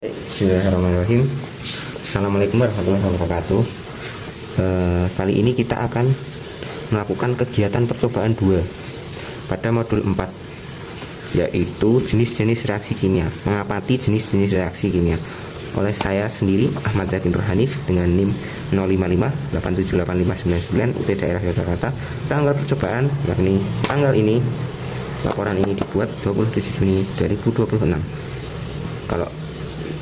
Bismillahirrahmanirrahim. Assalamualaikum warahmatullahi wabarakatuh. Kali ini kita akan melakukan kegiatan percobaan 2 pada modul 4, yaitu jenis-jenis reaksi kimia, mengamati jenis-jenis reaksi kimia, oleh saya sendiri Ahmad Yakin Rohanif dengan NIM 055878599 UT Daerah Yogyakarta. Tanggal percobaan yakni tanggal ini. Laporan ini dibuat 27 Juni 2026. Kalau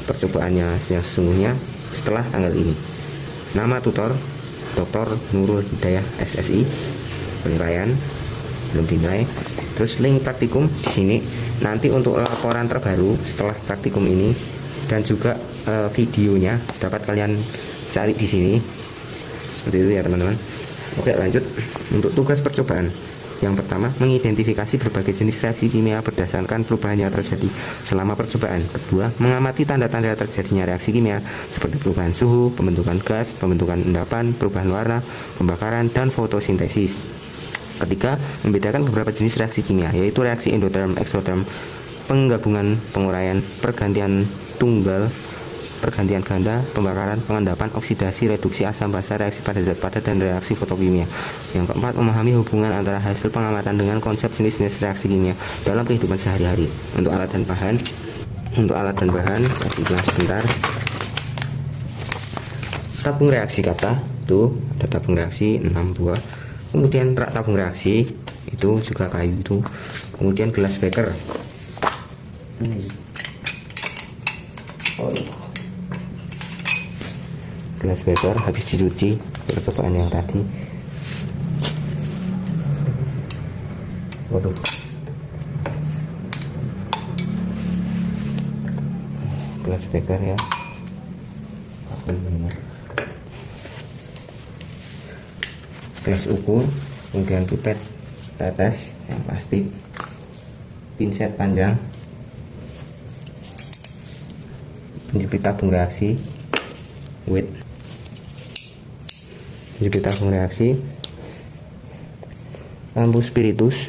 percobaannya yang sesungguhnya setelah tanggal ini. Nama tutor Dr. Nurul Hidayah SSI. Penilaian belum dinilai. Terus link praktikum di sini. Nanti untuk laporan terbaru setelah praktikum ini dan juga videonya dapat kalian cari di sini. Seperti itu ya teman-teman. Oke, lanjut untuk tugas percobaan. Yang pertama, mengidentifikasi berbagai jenis reaksi kimia berdasarkan perubahan yang terjadi selama percobaan. Kedua, mengamati tanda-tanda terjadinya reaksi kimia seperti perubahan suhu, pembentukan gas, pembentukan endapan, perubahan warna, pembakaran, dan fotosintesis. Ketiga, membedakan beberapa jenis reaksi kimia, yaitu reaksi endoterm, eksoterm, penggabungan, penguraian, pergantian tunggal, pergantian ganda, pembakaran, pengendapan, oksidasi, reduksi asam basa, reaksi pada zat padat, dan reaksi fotokimia. Yang keempat, memahami hubungan antara hasil pengamatan dengan konsep jenis-jenis reaksi kimia dalam kehidupan sehari-hari. Untuk alat dan bahan, kita sebentar. Tabung reaksi kata, itu ada tabung reaksi 6 buah. Kemudian rak tabung reaksi itu juga kayu itu. Kemudian gelas beker. Gelas beker habis dicuci percobaan yang tadi. Waduh, gelas beker ya, gelas ukur, kemudian pipet tetes yang plastik, pinset panjang, penjepit tabung reaksi, penjepit tabung reaksi, lampu spiritus,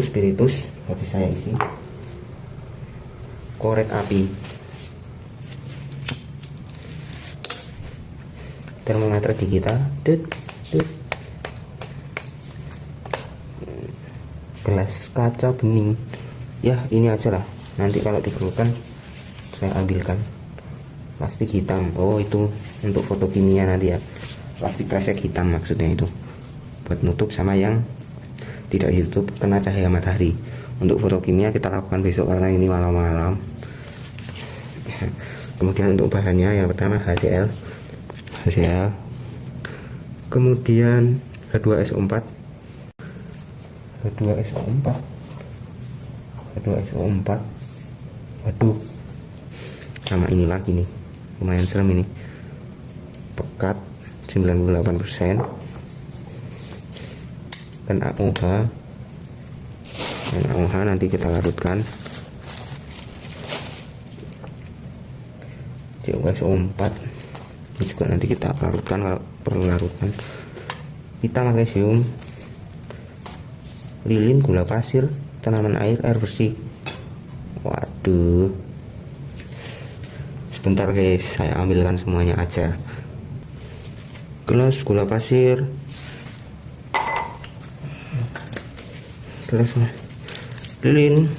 spiritus habis saya isi, korek api, termometer digital, gelas kaca bening ya, ini aja lah, nanti kalau diperlukan saya ambilkan. Plastik hitam, oh itu untuk fotokimia nanti ya, plastik kresek hitam maksudnya, itu buat nutup sama yang tidak ditutup kena cahaya matahari. Untuk fotokimia kita lakukan besok karena ini malam-malam. Kemudian untuk bahannya yang pertama HCl, kemudian H2SO4, waduh, sama ini lagi nih, lumayan serem ini, pekat 98%, dan AOH nanti kita larutkan. CuSO4 ini juga nanti kita larutkan kalau perlu larutkan. Kita magnesium, lilin, gula pasir, tanaman air bersih. Waduh, sebentar guys, saya ambilkan semuanya aja. Gelas gula pasir, gelas lilin,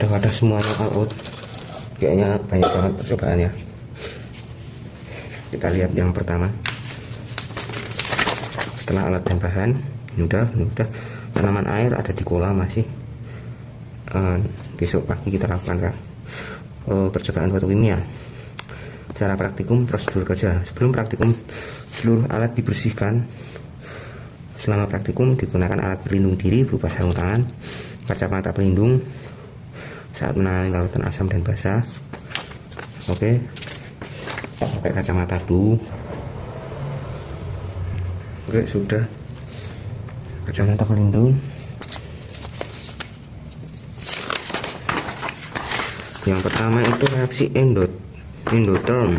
wadah semuanya all out. Kayaknya banyak banget percobaannya. Kita lihat yang pertama. Setelah alat dan bahan, udah tanaman air ada di kolam masih. Besok pagi kita lakukan percobaan fotokimia. Cara praktikum, prosedur kerja. Sebelum praktikum, seluruh alat dibersihkan. Selama praktikum digunakan alat pelindung diri berupa sarung tangan, kacamata pelindung saat menangani lautan asam dan basa. Oke, pakai kacamata dulu. Oke, sudah kacamata pelindung. Yang pertama itu reaksi endotherm.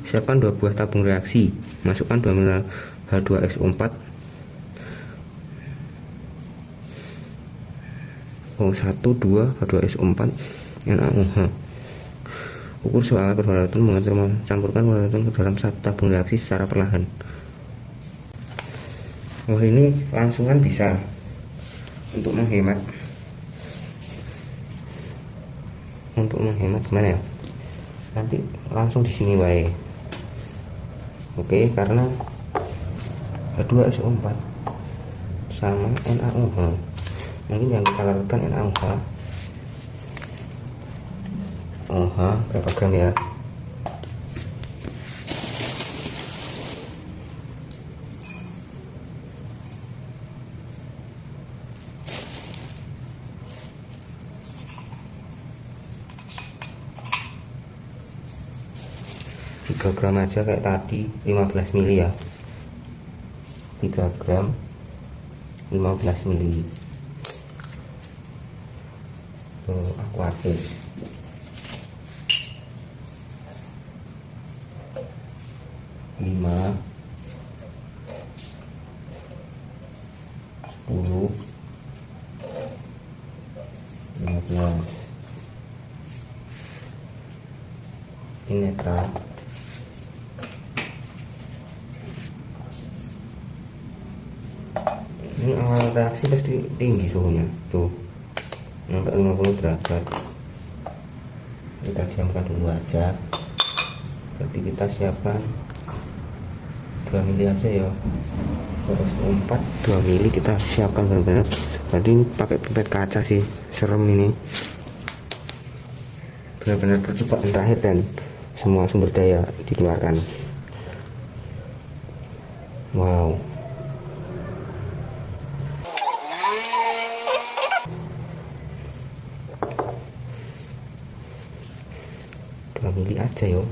Siapkan 2 buah tabung reaksi, masukkan 2 ml H2SO4 2 H2SO4 NaOH. Ukur suhu perwalaton, campurkan perwalaton ke dalam satu tabung reaksi secara perlahan. Oh, ini langsungan bisa untuk menghemat gimana ya, nanti langsung di sini wae. Oke, karena H2SO4 sama NaOH, mungkin yang kita lakukan NaOH berapa gram ya? Gram aja kayak tadi, 15 mili ya, 3 gram 15 mili. Tuh, aquatis. Lima 10 15 ini netral. Ini awal reaksi pasti tinggi suhunya tuh, sampai 50 derajat. Kita diamkan dulu aja. Berarti kita siapkan 2 mili aja ya, 104 2 mili kita siapkan benar-benar. Berarti ini pakai pipet kaca sih, serem ini. Benar-benar percobaan terakhir dan semua sumber daya dikeluarkan. Wow, mili aja yo.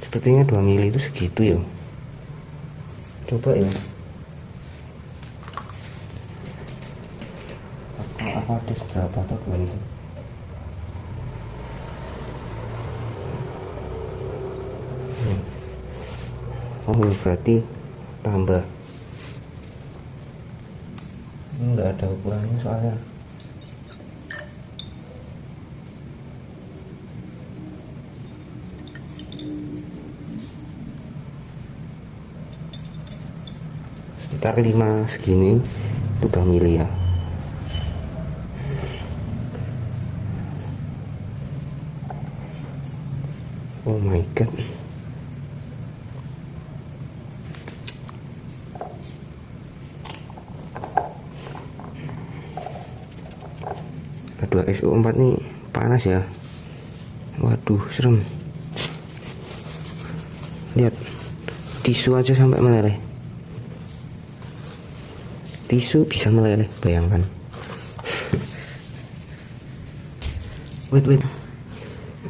Sepertinya 2 mili itu segitu ya. Coba ya. Apa ada seberapa atau gimana? Oh, berarti tambah. Ini enggak ada ukurannya soalnya. Sekitar 5 segini itu udah mili ya. Oh my god. H2SO4 nih panas ya. Waduh, serem. Lihat, tisu aja sampai meleleh. Tisu bisa meleleh, bayangkan. Wait.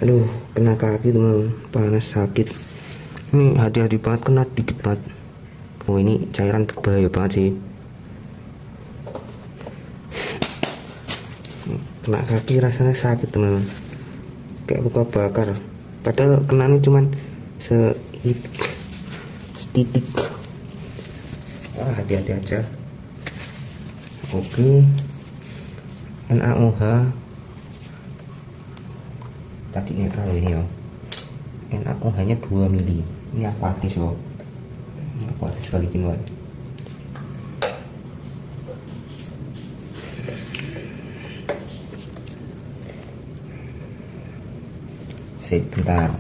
Aduh, kena kaki teman, panas sakit. Ini hati-hati banget, kena dikit banget. Oh, ini cairan berbahaya banget sih. Kena kaki rasanya sakit teman, kayak luka bakar. Padahal kenanya cuman setitik. Hati-hati aja. Oke, NaOH tadi netral ini ya. NaOH nya 2 mili. Ini aquatis loh. Aquatis balikin wae. Bentar,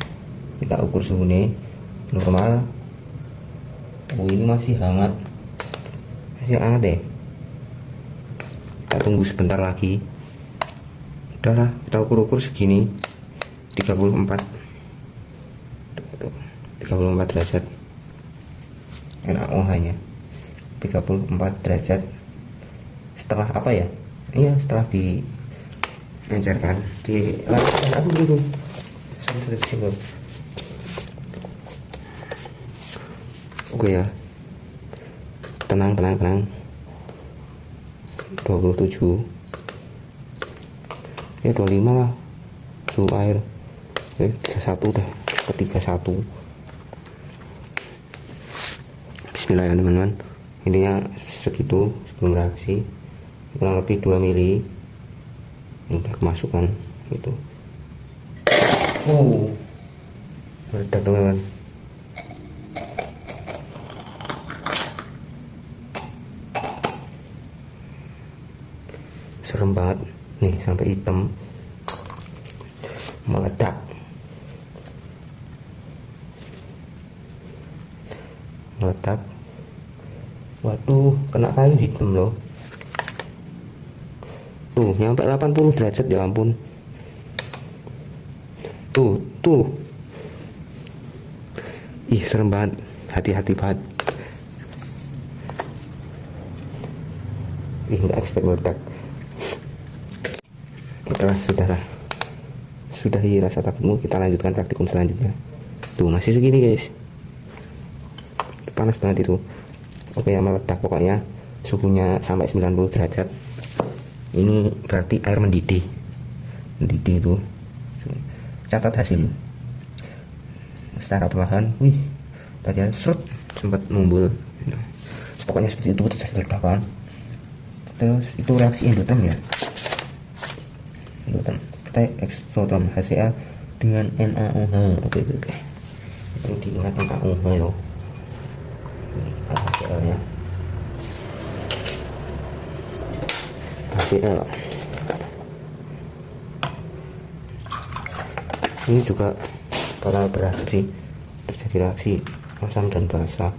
kita ukur suhu nih normal. Oh, ini masih hangat deh. Kita tunggu sebentar lagi. Udahlah, kita ukur segini, 34 derajat. NaOH nya 34 derajat. Setelah apa ya? Iya, setelah encer kan, dilanjutkan aku dulu sampai di sini. Oke ya, tenang 27 ya 25 lah suhu air. 31 dah, ke 31. Bismillah ya teman-teman, intinya segitu sebelum reaksi, kurang lebih 2 mili udah kemasukan itu. Meledak teman-teman. Serem banget nih, sampai hitam, meledak. Waduh, kena kayu hitam loh. Tuh nyampe 80 derajat, ya ampun. Tuh ih, serem banget, hati-hati banget. Ih, nggak expect meledak. Sudahlah, sudahi rasa takutmu, kita lanjutkan praktikum selanjutnya. Tuh masih segini guys, panas banget itu. Oke ya, meledak pokoknya, suhunya sampai 90 derajat. Ini berarti air mendidih itu. Catat hasil secara perlahan. Wih, tadi serut sempat mumbul. Pokoknya seperti itu, terus ledakan. Terus itu reaksi endotherm ya. Kita eksotherm HCl dengan NaOH. Oke. Perlu diingat NaOH loh. HCl nya. HCl. Ini juga bakal bereaksi, terjadi reaksi asam dan basa.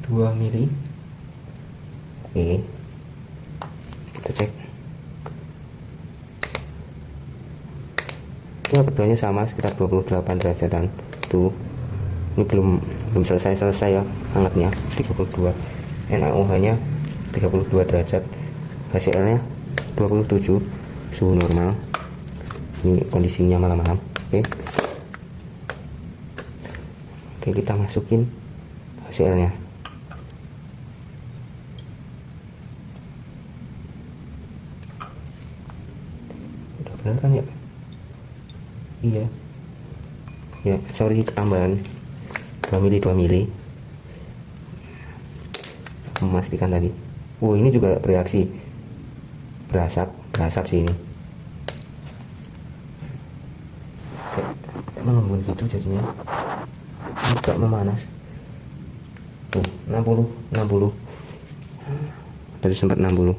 2 mili. Oke, kita cek. Ya, keduanya sama, sekitar 28 derajatan. Tuh, ini belum selesai ya hangatnya. 32. NaOH nya 32 derajat, HCl nya 27, suhu normal. Ini kondisinya malam-malam. Oke, kita masukin HCl nya. Udah bener kan ya? Iya ya, sorry tambahan 2 mili memastikan tadi. Ini juga bereaksi, berasap sih ini. Emang ngembun gitu jadinya, agak memanas. Tuh 60 tadi sempat 60.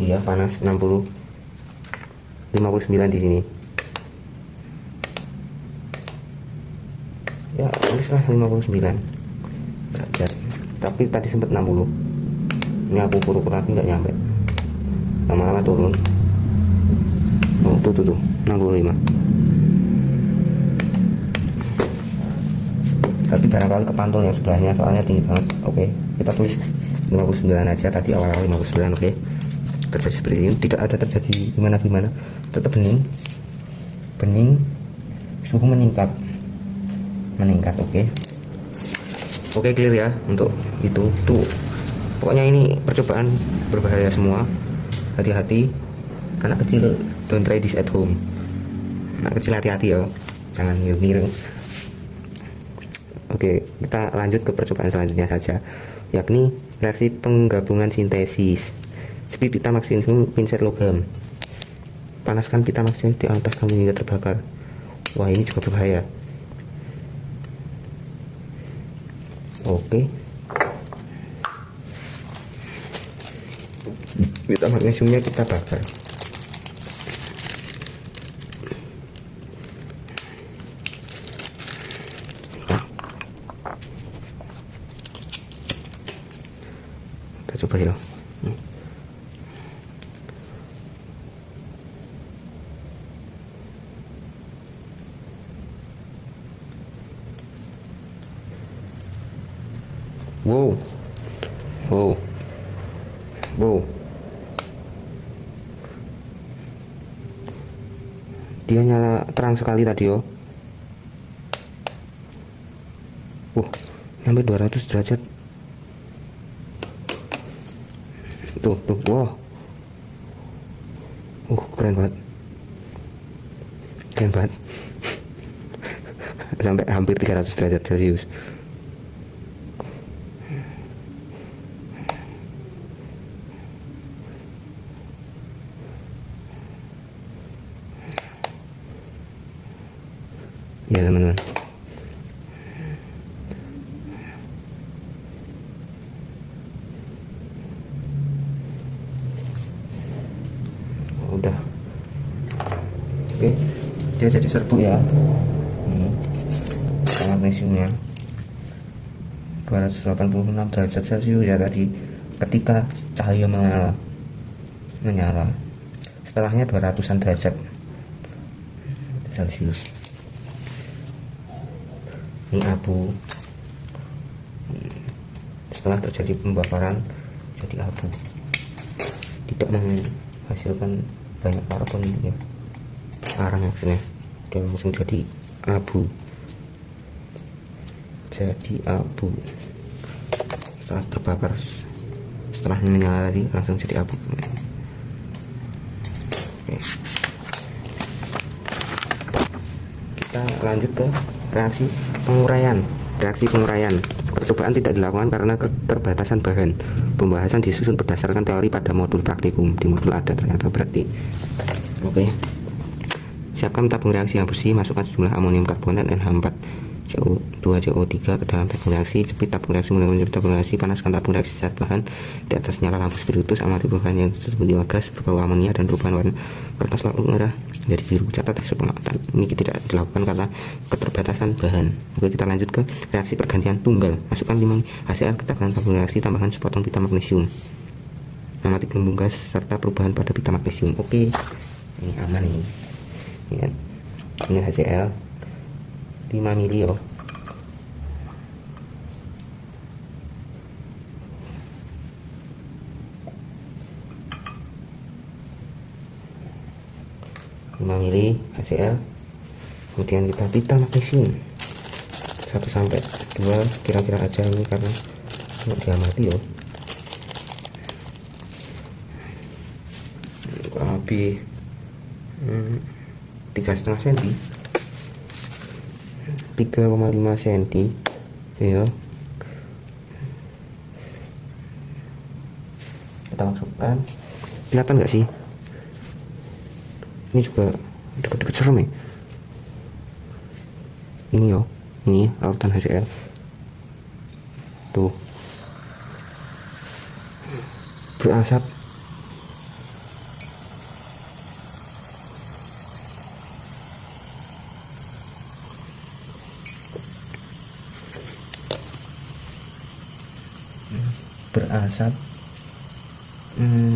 Iya, panas 60. 59 di sini. Ya, tulislah 59 derajat. Tapi tadi sempat 60. Ini aku ukur lagi nggak nyampe. Lama-lama turun. Tuh 65. Tapi barangkali kepantul yang sebelahnya, soalnya tinggi banget. Oke, kita tulis 59 aja, tadi awal-awal 59. Oke, terjadi seperti ini, tidak ada terjadi gimana, tetap bening, suhu meningkat. Oke, clear ya untuk itu. Tuh, pokoknya ini percobaan berbahaya semua, hati-hati. Anak kecil don't try this at home. Anak kecil hati-hati ya, jangan niru. Oke, kita lanjut ke percobaan selanjutnya saja, yakni reaksi penggabungan sintesis. Sepi pita maksimum pincet logam. Panaskan pita maksimum di atas kamu hingga terbakar. Wah, ini juga berbahaya. Oke, pita magnesiumnya kita bakar. Kita coba ya. Wow, wow, wow. Dia nyala terang sekali tadi yo. Sampai 200 derajat. Tuh, wow. Keren banget. Keren banget. Sampai hampir 300 derajat Celcius. Ya teman-teman, udah oke, dia jadi serbuk ya. Ini magnesiumnya 286 derajat Celcius ya tadi ketika cahaya menyala. Setelahnya 200-an derajat Celcius. Ini abu. Setelah terjadi pembakaran jadi abu, tidak menghasilkan banyak karbon ya, arang maksudnya, dia langsung jadi abu. Setelah terbakar, setelah menyala tadi langsung jadi abu. Oke. Kita lanjut ke reaksi penguraian. Percobaan tidak dilakukan karena keterbatasan bahan. Pembahasan disusun berdasarkan teori pada modul praktikum. Di modul ada ternyata berarti. Oke. Siapkan tabung reaksi yang bersih, masukkan sejumlah amonium karbonat NH4 CO2CO3 ke dalam tabung reaksi. Jepit tabung reaksi mulai menjadi tabung reaksi. Panaskan tabung reaksi saat bahan di atas nyala lampu spiritus. Amati perubahan yang tersebut gas berbau amonia dan perubahan warna kertas lampu merah jadi biru. Catat hasil pengamatan. Ini tidak dilakukan karena keterbatasan bahan. Oke, kita lanjut ke reaksi pergantian tunggal. Masukkan 5 HCl ke dalam tabung reaksi, tambahkan sepotong pita magnesium. Amati gelembung gas serta perubahan pada pita magnesium. Oke, ini aman ini. Ya. Ini HCl 5 mili yo. Mili HCl, kemudian kita pita magnesium 1 sampai 2 kira-kira aja ini karena mau diamati yo. Kurang lebih 3,5 cm, 3,5 cm ya. Kita masukkan, kelihatan nggak sih? Ini juga deket-deket serem ya. Ini yo, ini lautan HCl tuh berasap.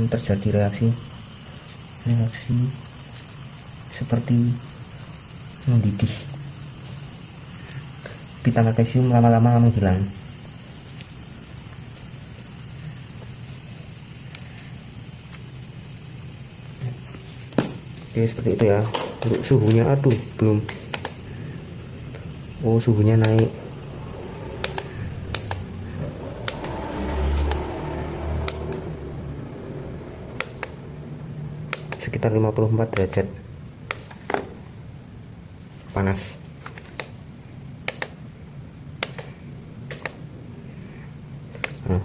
Terjadi reaksi seperti mendidih. Pita magnesium lama-lama menghilang. Oke, seperti itu ya. Untuk suhunya, aduh belum. Oh, suhunya naik. Sekitar 54 derajat panas. Nah.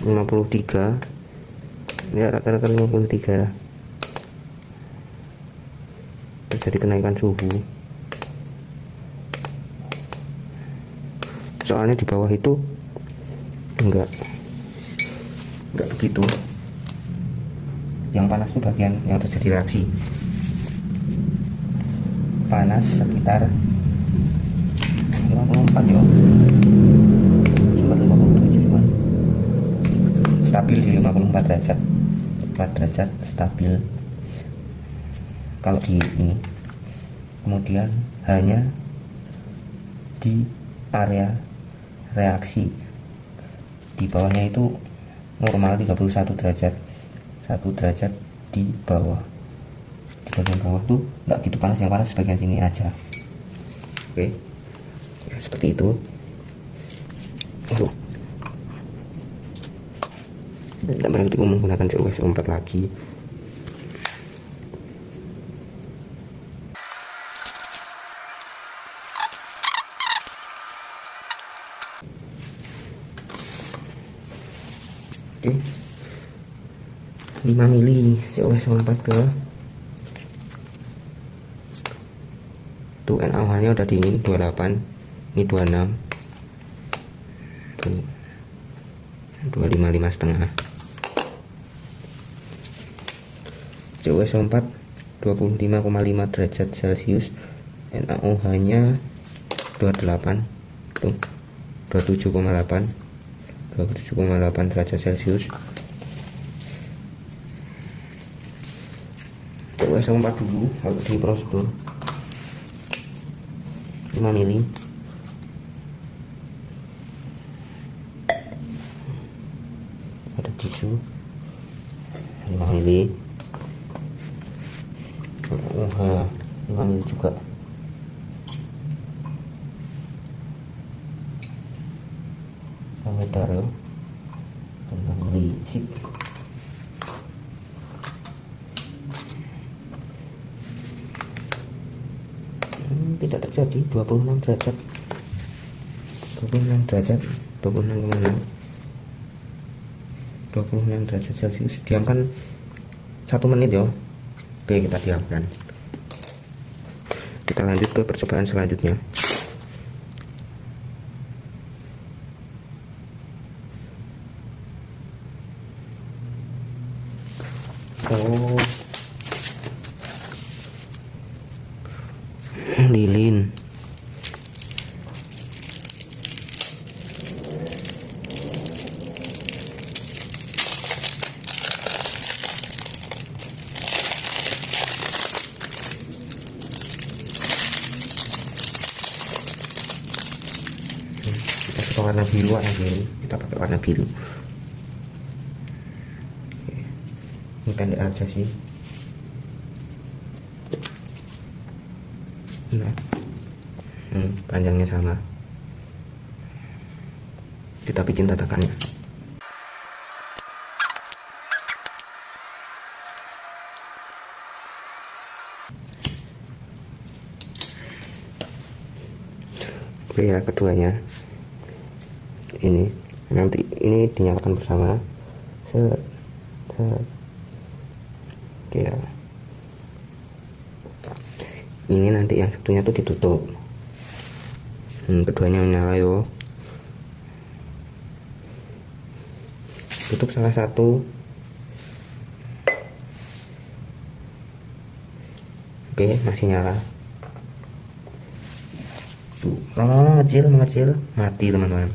53 ya, rata-rata 53 ya. Terjadi kenaikan suhu. Soalnya di bawah itu enggak begitu. Yang panas itu bagian yang terjadi reaksi. Panas sekitar 54 ya. Cuma 57 cuman. Stabil di 54 derajat. 4 derajat stabil. Kalau di ini kemudian hanya di area reaksi di bawahnya itu normal 31 derajat, 1 derajat di bawah, di bagian bawah tuh nggak gitu panas, yang panas bagian sini aja. Oke, ya, seperti itu. Tidak berarti menggunakan CUS 4 lagi. Oke, 5 mili CUS 4 ke tuh, NaOH nya udah dingin 28, ini 26 tuh, 255 setengah. CUS 4 25,5 derajat Celcius, NaOH nya 28 tuh, 27,8 derajat Celcius. CUS 4 dulu kalau di prosedur 5 mili. Ada tisu 5 mili. NaOH 5 mili juga. Taruh 5 mili. Sip. Tidak terjadi 26 derajat 26,6 derajat Celcius. Diamkan 1 menit ya. Oke, kita diamkan. Kita lanjut ke percobaan selanjutnya. Lilin. Kita pakai warna biru aja ini. Kita pakai warna biru. Ini pendek aja sih. Nah, panjangnya sama. Kita bikin tatakannya. Oke ya, keduanya ini nanti ini dinyalakan bersama. Oke ya. Ini nanti yang satunya tuh ditutup. Keduanya menyala yo. Tutup salah satu. Oke, masih nyala. Tuh, mengecil, mati teman-teman.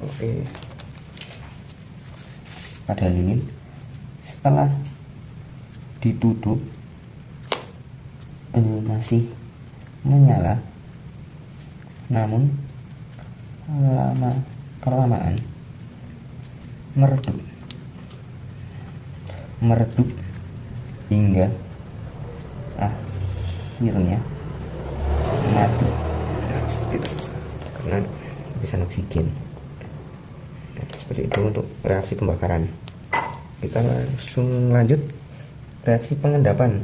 Oke. Padahal ini setelah ditutup masih menyala, namun kelamaan meredup hingga akhirnya mati. Nah, seperti itu karena bisa oksigen. Nah, seperti itu untuk reaksi pembakaran. Kita langsung lanjut reaksi pengendapan.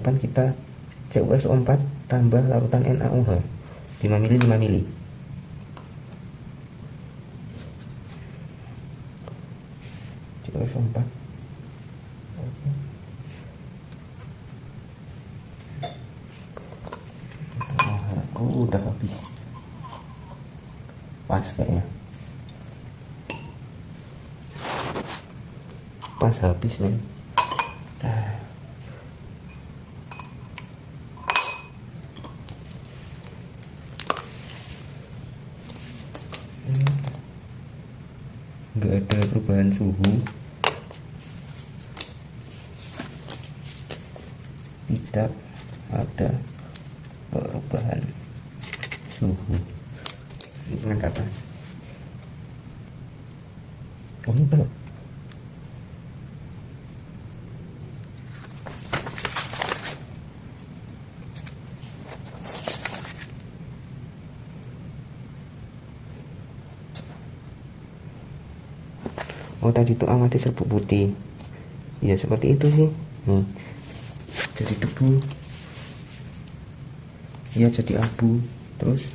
Kita CUS 4 tambah larutan NaOH 5 mili 5 mili. CUS 4. Udah habis. Pas kayaknya. Pas habis nih. Nggak ada perubahan suhu, tidak ada perubahan suhu. Ini pengendapan. Oh, ini belum. Oh, tadi itu amati serbuk putih. Ya seperti itu sih. Jadi debu. Ya jadi abu. Terus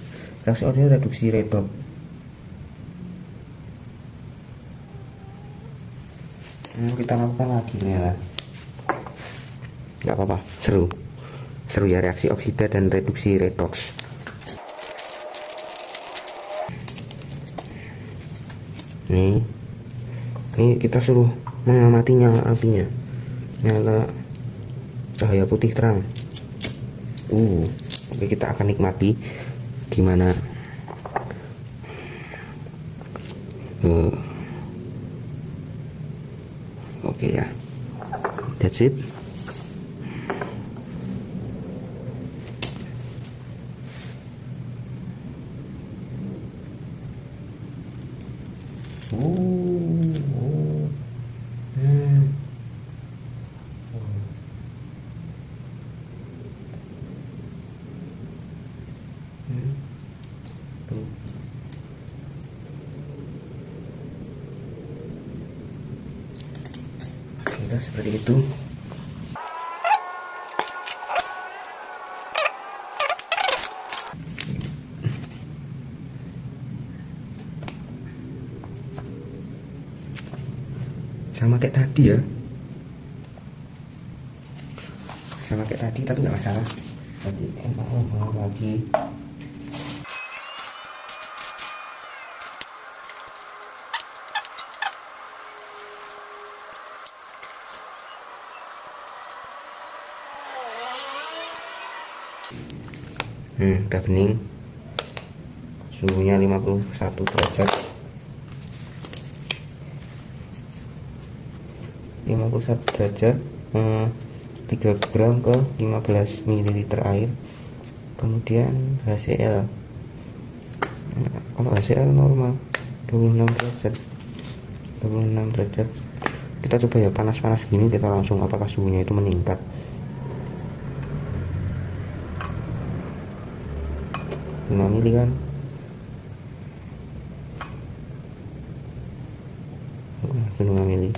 reaksi ordinal reduksi redox. Kita lakukan lagi ternyata. Nggak apa-apa, seru ya, reaksi oksida dan reduksi redox. Ini kita suruh mengamati nyala apinya, nyala cahaya putih terang. Oke, kita akan nikmati gimana oke ya, that's it. Kira seperti itu. Sama kayak tadi ya, sama kayak tadi, tapi nggak masalah. Tadi mau lagi. Udah bening, suhunya 51 derajat. 51 derajat, 3 gram ke 15 ml air. Kemudian HCl, kalau HCl normal 26 derajat. 26 derajat. Kita coba ya, panas-panas gini kita langsung, apakah suhunya itu meningkat. Mili kan, mili.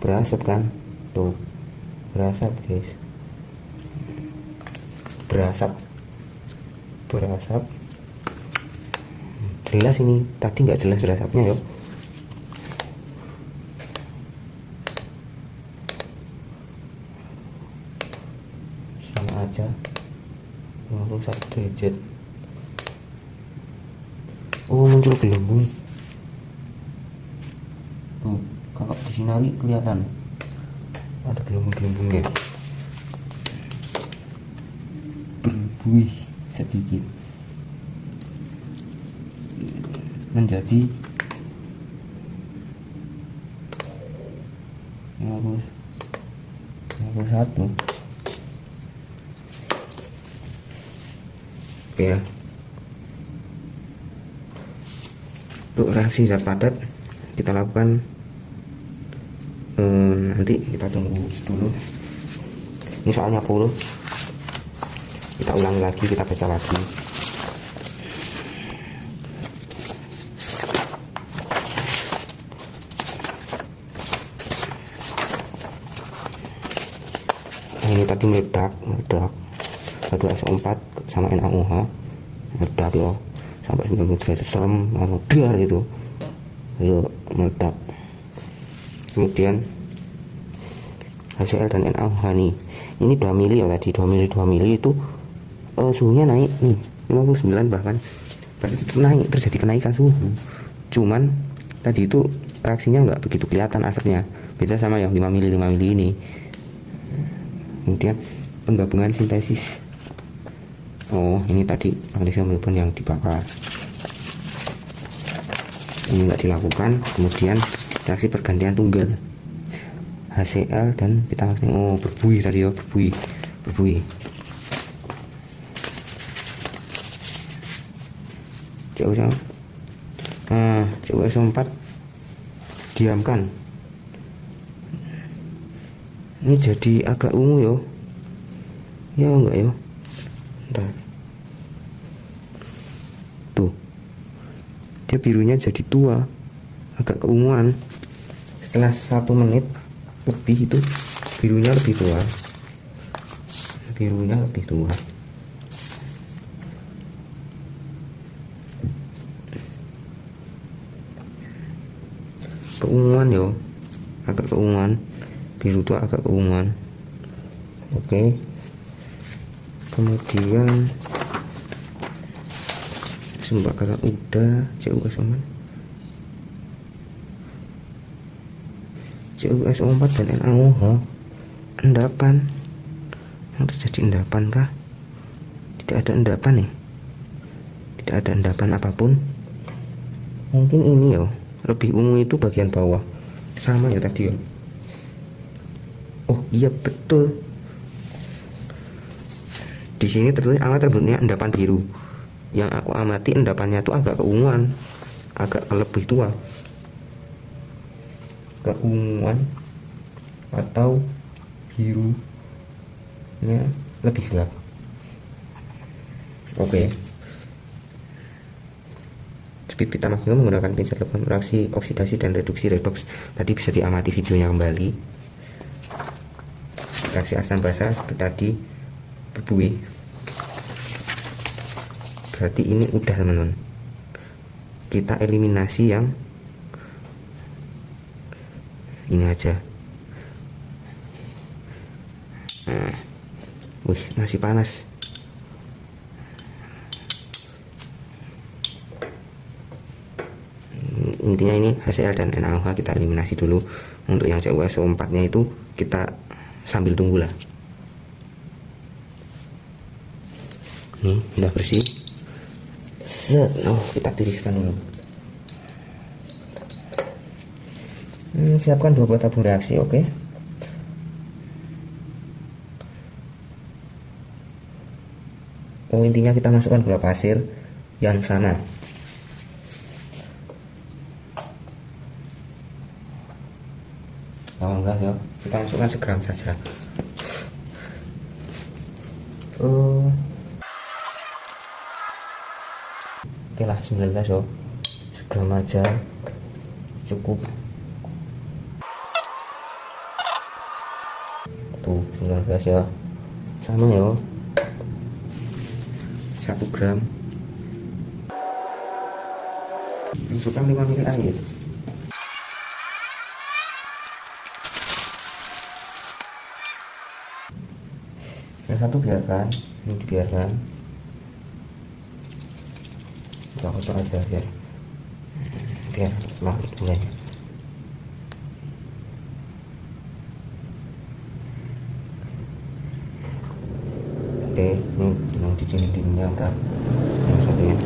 Berasap kan, tuh berasap guys, berasap jelas. Ini tadi nggak jelas berasapnya yuk. Aja 51 derajat. Muncul gelembung tuh, kalau disinari kelihatan ada gelembung-gelembungnya, berbuih sedikit menjadi 51. Oke ya. Untuk reaksi zat padat kita lakukan nanti, kita tunggu dulu. Ini soalnya full, kita ulangi lagi, kita baca lagi. Ini tadi meledak H2SO4 sama NaOH meledak ya sampai 90 derajat, serem, lalu dar itu meledak. Kemudian HCl dan NaOH nih, ini 2 mili ya tadi, 2 mili itu suhunya naik nih 59 bahkan, berarti naik, terjadi kenaikan suhu. Cuman tadi itu reaksinya nggak begitu kelihatan asapnya, beda sama yang 5 mili ini. Kemudian penggabungan sintesis, ini tadi magnesium melipon yang dibakar, ini nggak dilakukan. Kemudian reaksi pergantian tunggal, HCl dan Vitamak. Oh, berbuih tadi ya, berbuih. CuSO4 diamkan. Ini jadi agak ungu yo. Ya enggak yo. Bentar. Tuh. Dia birunya jadi tua. Agak keunguan. Setelah 1 menit lebih itu birunya lebih tua. Keunguan yo. Agak keunguan. Biru tua agak keunguan. Oke. Kemudian pembakaran udah CuSO4 dan NaOH. Endapan. Yang terjadi endapan kah? Tidak ada endapan nih. Tidak ada endapan apapun. Mungkin ini yo, lebih ungu itu bagian bawah. Sama ya tadi ya. Oh iya betul. Di sini tertulis terbentuknya endapan biru. Yang aku amati endapannya itu agak keunguan, agak lebih tua. Keunguan atau birunya lebih gelap. Oke. Speed Vitamak juga menggunakan pincet telepon reaksi oksidasi dan reduksi redoks. Tadi bisa diamati videonya kembali. Reaksi asam basa seperti tadi berbuih. Berarti ini udah teman-teman. Kita eliminasi yang ini aja. Nah, wih masih panas. Intinya ini HCl dan NaOH kita eliminasi dulu. Untuk yang CuSO4 nya itu kita sambil tunggu lah. Ini udah bersih. Kita tiriskan dulu. Siapkan 2 buah tabung reaksi. Oke. Oh, intinya kita masukkan gula pasir yang sama. Enggak ya, kita masukkan segram saja. Oke lah, 19 ya, segram aja cukup. Tuh 19 ya, sama ya, 1 gram. Masukkan 5 ml air. Yang satu biarkan, ini dibiarkan. Kita kosong aja biar larut gulanya. Oke, ini yang di sini dinginnya udah yang satunya.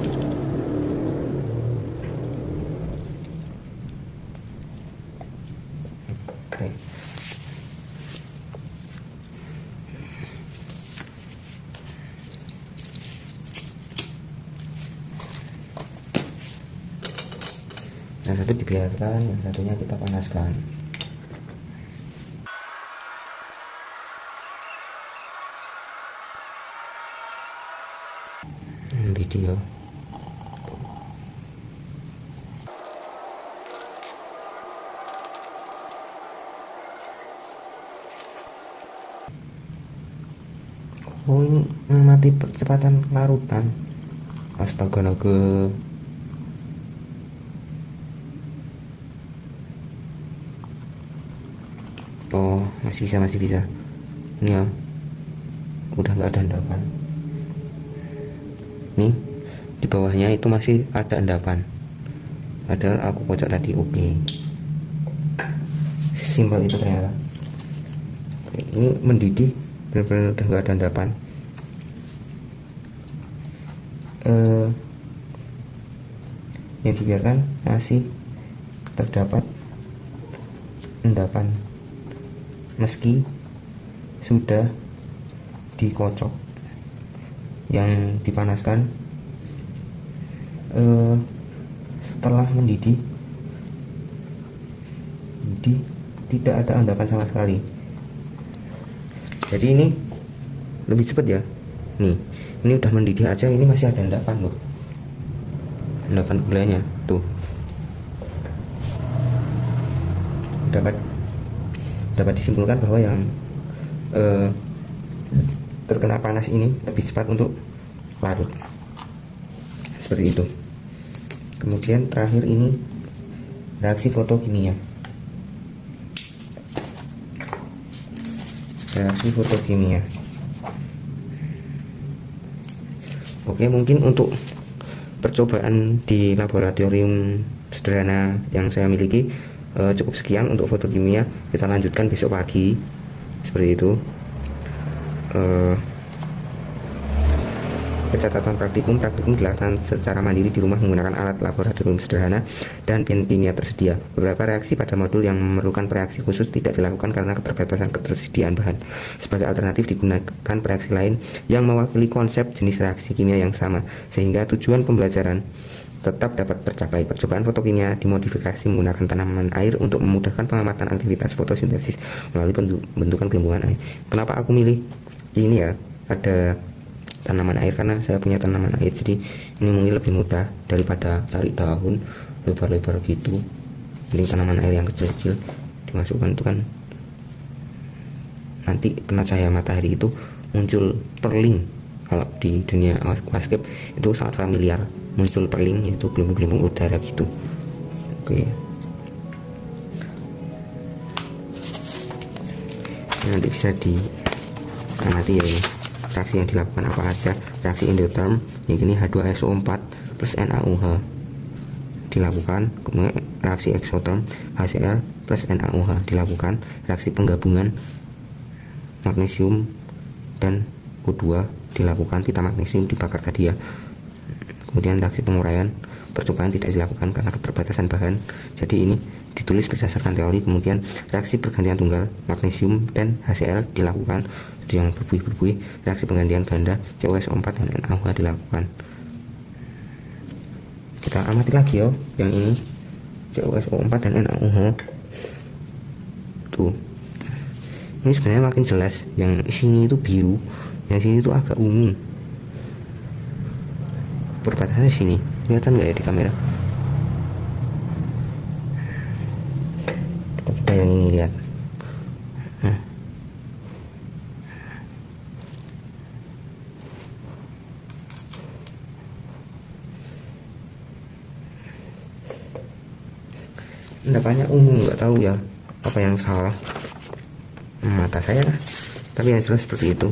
Oke. Yang satu dibiarkan, yang satunya kita panaskan. Video. Oh, ini mengamati percepatan larutan. Astaga naga. Oh, masih bisa. Ini ya, udah nggak ada endapan. Nih, di bawahnya itu masih ada endapan. Padahal aku kocok tadi. Oke. Simpel itu ternyata. Ini mendidih, benar-benar udah nggak ada endapan. Yang dibiarkan masih terdapat endapan meski sudah dikocok yang dipanaskan setelah mendidih, tidak ada endapan sama sekali. Jadi ini lebih cepat ya. Nih, ini udah mendidih aja, ini masih ada endapan loh, endapan gulanya tuh. Dapat disimpulkan bahwa yang terkena panas ini lebih cepat untuk larut, seperti itu. Kemudian terakhir ini reaksi fotokimia. Oke, mungkin untuk percobaan di laboratorium sederhana yang saya miliki cukup sekian untuk fotokimia. Kita lanjutkan besok pagi, seperti itu. Catatan praktikum dilakukan secara mandiri di rumah menggunakan alat laboratorium sederhana dan pen kimia tersedia. Beberapa reaksi pada modul yang memerlukan reaksi khusus tidak dilakukan karena keterbatasan ketersediaan bahan. Sebagai alternatif digunakan reaksi lain yang mewakili konsep jenis reaksi kimia yang sama, sehingga tujuan pembelajaran tetap dapat tercapai. Percobaan fotokimia dimodifikasi menggunakan tanaman air untuk memudahkan pengamatan aktivitas fotosintesis melalui bentukan gelembungan air. Kenapa aku milih ini ya, ada tanaman air? Karena saya punya tanaman air, jadi ini mungkin lebih mudah daripada cari daun lebar-lebar gitu. Mending tanaman air yang kecil-kecil dimasukkan, itu kan nanti kena cahaya matahari itu muncul perling. Kalau di dunia aquascape itu sangat familiar, muncul perling, yaitu gelembung-gelembung udara gitu. Oke, nanti bisa diamati ya ini reaksi yang dilakukan apa aja. Reaksi endotherm yang ini H2SO4 plus NaOH dilakukan. Kemudian reaksi exotherm HCl plus NaOH dilakukan. Reaksi penggabungan magnesium dan O2 dilakukan, pita magnesium dibakar tadi ya. Kemudian reaksi penguraian, percobaan tidak dilakukan karena keterbatasan bahan, jadi ini ditulis berdasarkan teori. Kemudian reaksi pergantian tunggal magnesium dan HCl dilakukan, yang berbuih-berbuih. Reaksi penggantian ganda CuSO4 dan NaOH dilakukan. Kita amati lagi yo, yang ini CuSO4 dan NaOH tuh. Ini sebenarnya makin jelas, yang sini itu biru, yang sini itu agak ungu. Perbatasannya sini, kelihatan nggak ya di kamera? Kita coba yang ini, lihat. Endapannya ungu, nggak tahu ya apa yang salah mata saya lah, tapi yang jelas seperti itu.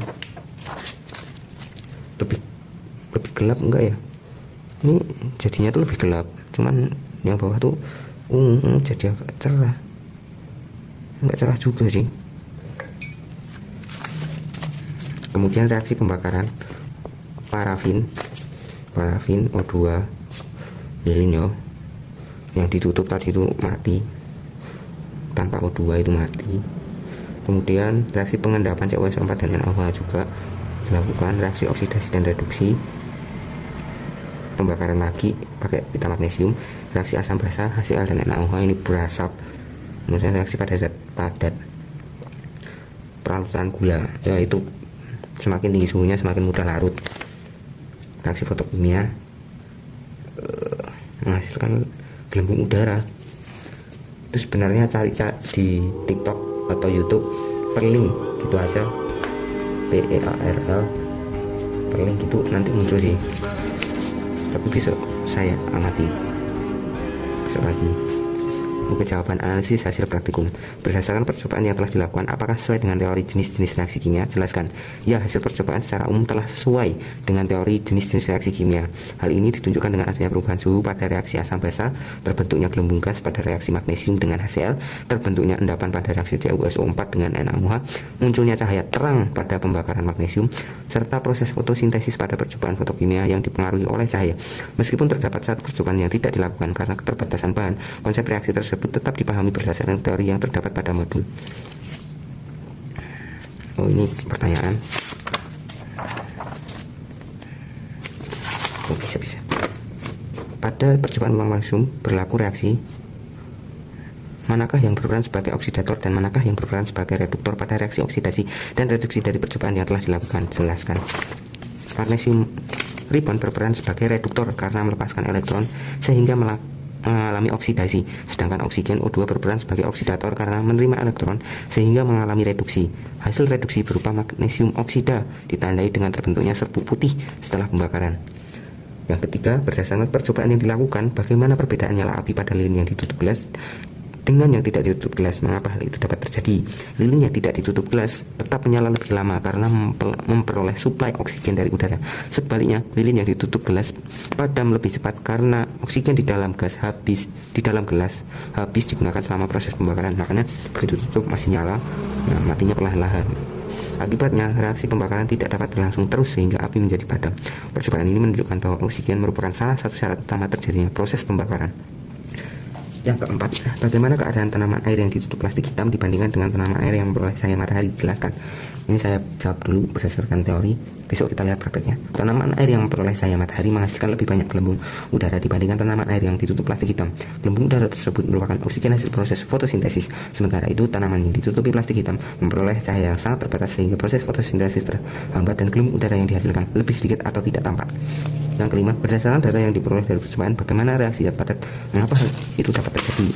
Lebih gelap enggak ya? Ini jadinya tuh lebih gelap, cuman yang bawah tuh ungu jadi agak cerah. Enggak cerah juga sih. Kemudian reaksi pembakaran parafin O2 lilin yo, yang ditutup tadi itu mati, tanpa O2 itu mati. Kemudian reaksi pengendapan CuSO4 dan NaOH juga dilakukan. Reaksi oksidasi dan reduksi, pembakaran lagi pakai pita magnesium. Reaksi asam basa HCl dan NaOH ini berasap. Kemudian reaksi pada zat padat, peralutan gula, yaitu semakin tinggi suhunya semakin mudah larut. Reaksi fotokimia menghasilkan gelembung udara. Itu sebenarnya cari di TikTok atau YouTube perling gitu aja, PEARL perling gitu, nanti muncul sih. Tapi besok saya amati besok pagi. Oke, jawaban analisis hasil praktikum. Berdasarkan percobaan yang telah dilakukan, apakah sesuai dengan teori jenis-jenis reaksi kimia? Jelaskan. Ya, hasil percobaan secara umum telah sesuai dengan teori jenis-jenis reaksi kimia. Hal ini ditunjukkan dengan adanya perubahan suhu pada reaksi asam basa, terbentuknya gelembung gas pada reaksi magnesium dengan HCl, terbentuknya endapan pada reaksi CuSO4 dengan NaOH, munculnya cahaya terang pada pembakaran magnesium, serta proses fotosintesis pada percobaan fotokimia yang dipengaruhi oleh cahaya. Meskipun terdapat satu percobaan yang tidak dilakukan karena keterbatasan bahan, konsep reaksi tersebut tetap dipahami berdasarkan teori yang terdapat pada modul. Oh, ini pertanyaan. Oh, bisa. Pada percobaan ulang langsung berlaku reaksi, manakah yang berperan sebagai oksidator dan manakah yang berperan sebagai reduktor pada reaksi oksidasi dan reduksi dari percobaan yang telah dilakukan? Jelaskan. Magnesium ribon berperan sebagai reduktor karena melepaskan elektron sehingga mengalami oksidasi, sedangkan oksigen O2 berperan sebagai oksidator karena menerima elektron sehingga mengalami reduksi. Hasil reduksi berupa magnesium oksida ditandai dengan terbentuknya serbuk putih setelah pembakaran. Yang ketiga, berdasarkan percobaan yang dilakukan, bagaimana perbedaan nyala api pada lilin yang ditutup gelas dengan yang tidak ditutup gelas? Mengapa hal itu dapat terjadi? Lilin yang tidak ditutup gelas tetap menyala lebih lama karena memperoleh suplai oksigen dari udara. Sebaliknya, lilin yang ditutup gelas padam lebih cepat karena oksigen di dalam gelas habis digunakan selama proses pembakaran. Makanya begitu tutup masih nyala, matinya perlahan-lahan. Akibatnya, reaksi pembakaran tidak dapat berlangsung terus sehingga api menjadi padam. Percobaan ini menunjukkan bahwa oksigen merupakan salah satu syarat utama terjadinya proses pembakaran. Yang keempat, bagaimana keadaan tanaman air yang ditutup plastik hitam dibandingkan dengan tanaman air yang memperoleh cahaya matahari? Jelaskan. Ini saya jawab dulu berdasarkan teori, besok kita lihat prakteknya. Tanaman air yang memperoleh cahaya matahari menghasilkan lebih banyak gelembung udara dibandingkan tanaman air yang ditutup plastik hitam. Gelembung udara tersebut merupakan oksigen hasil proses fotosintesis. Sementara itu, tanaman yang ditutupi plastik hitam memperoleh cahaya yang sangat terbatas sehingga proses fotosintesis terhambat dan gelembung udara yang dihasilkan lebih sedikit atau tidak tampak. Yang kelima, berdasarkan data yang diperoleh dari percobaan, bagaimana reaksi zat padat? Mengapa hal itu dapat terjadi?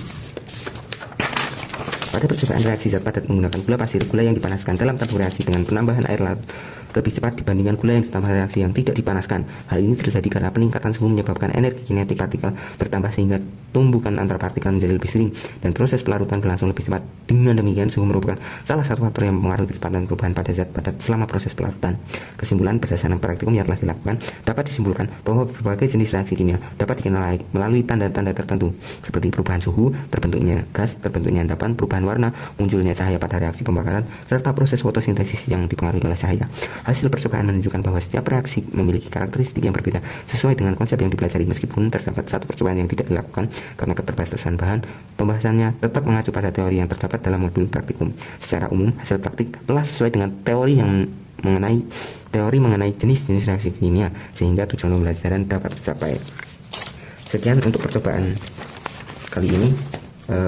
Pada percobaan reaksi zat padat menggunakan gula pasir, gula yang dipanaskan dalam tabung reaksi dengan penambahan air laut lebih cepat dibandingkan gula yang ditambah reaksi yang tidak dipanaskan. Hal ini terjadi karena peningkatan suhu menyebabkan energi kinetik partikel bertambah sehingga tumbukan antar partikel menjadi lebih sering dan proses pelarutan berlangsung lebih cepat. Dengan demikian, suhu merupakan salah satu faktor yang mempengaruhi kecepatan perubahan pada zat padat selama proses pelarutan. Kesimpulan berdasarkan praktikum yang telah dilakukan, dapat disimpulkan bahwa berbagai jenis reaksi kimia dapat dikenali melalui tanda-tanda tertentu seperti perubahan suhu, terbentuknya gas, terbentuknya endapan, perubahan warna, munculnya cahaya pada reaksi pembakaran, serta proses fotosintesis yang dipengaruhi oleh cahaya. Hasil percobaan menunjukkan bahwa setiap reaksi memiliki karakteristik yang berbeda sesuai dengan konsep yang dipelajari. Meskipun terdapat satu percobaan yang tidak dilakukan karena keterbatasan bahan, pembahasannya tetap mengacu pada teori yang terdapat dalam modul praktikum. Secara umum, hasil praktik telah sesuai dengan teori mengenai jenis-jenis reaksi kimia sehingga tujuan pembelajaran dapat tercapai. Sekian untuk percobaan kali ini.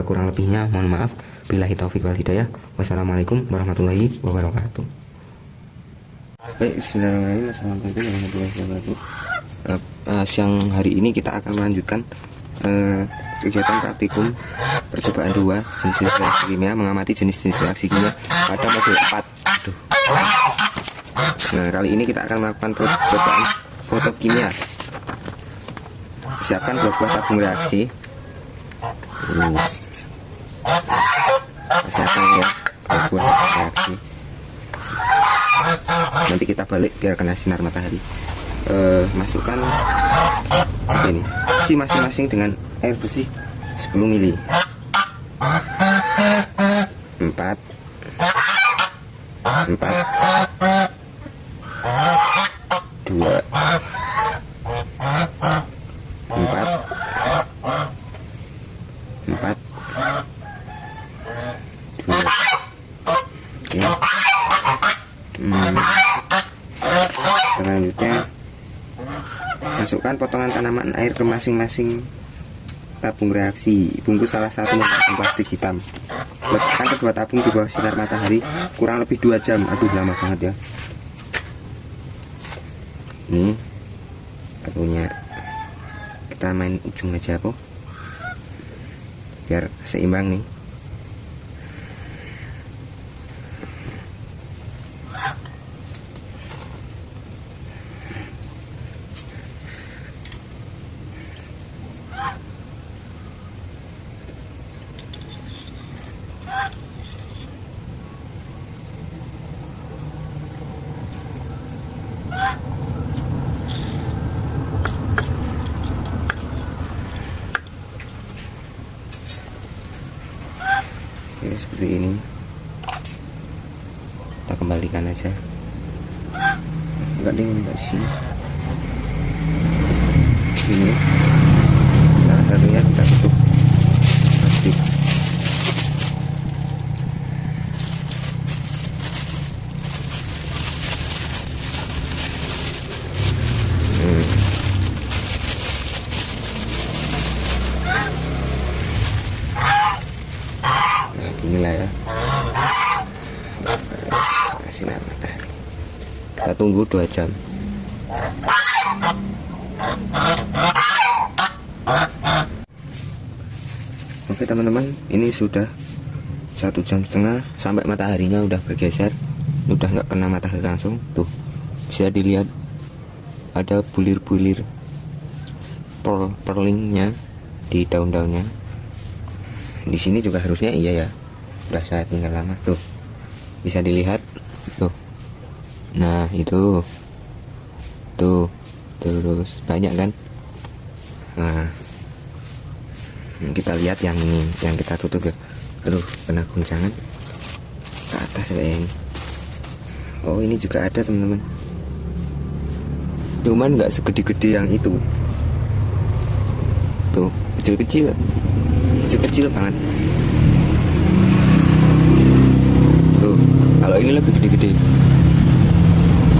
Kurang lebihnya mohon maaf. Billahi taufik wal hidayah. Wassalamualaikum warahmatullahi wabarakatuh. Baik, bismillahirrahmanirrahim. Assalamualaikum warahmatullahi wabarakatuh. Siang hari ini kita akan melanjutkan kegiatan praktikum percobaan 2 jenis-jenis reaksi kimia, mengamati jenis-jenis reaksi kimia pada modul 4. Nah, kali ini kita akan melakukan percobaan fotokimia. Siapkan buah-buah tabung reaksi. Siapkan ya buah-buah reaksi. Nanti kita balik biar kena sinar matahari. Masukkan ini isi masing-masing dengan air bersih 10 ml. 4 4 2 4 4 2. Oke. Selanjutnya masukkan potongan tanaman air ke masing-masing tabung reaksi. Bungkus salah satu menggunakan plastik hitam. Letakkan kedua tabung di bawah sinar matahari kurang lebih 2 jam. Aduh, lama banget ya. Ini tabungnya kita main ujung aja kok, biar seimbang nih. Oke, seperti ini. Kita kembalikan aja. Enggak dingin, enggak sini. Ini salah satunya kita tutup plastik. tunggu 2 jam. Oke teman-teman, ini sudah 1,5 jam sampai mataharinya udah bergeser, udah nggak kena matahari langsung. Tuh bisa dilihat ada bulir-bulir perlingnya di daun-daunnya. Di sini juga harusnya iya ya, udah saya tinggal lama. Tuh bisa dilihat tuh. Nah itu tuh terus banyak kan. Nah kita lihat yang ini, yang kita tutup ya. Aduh kena guncangan ke atas ya ini. Oh ini juga ada teman-teman, cuman nggak segede-gede yang itu. Tuh kecil-kecil banget. Tuh kalau ini lebih gede-gede,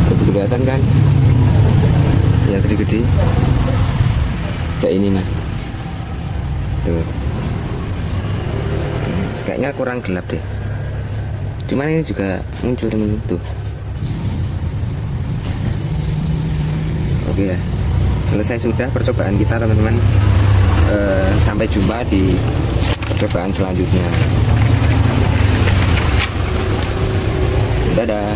lebih kelihatan kan yang gede-gede kayak ini nih. Tuh kayaknya kurang gelap deh, cuman ini juga muncul temen tuh. Oke ya, selesai sudah percobaan kita teman-teman. Sampai jumpa di percobaan selanjutnya. Dadah.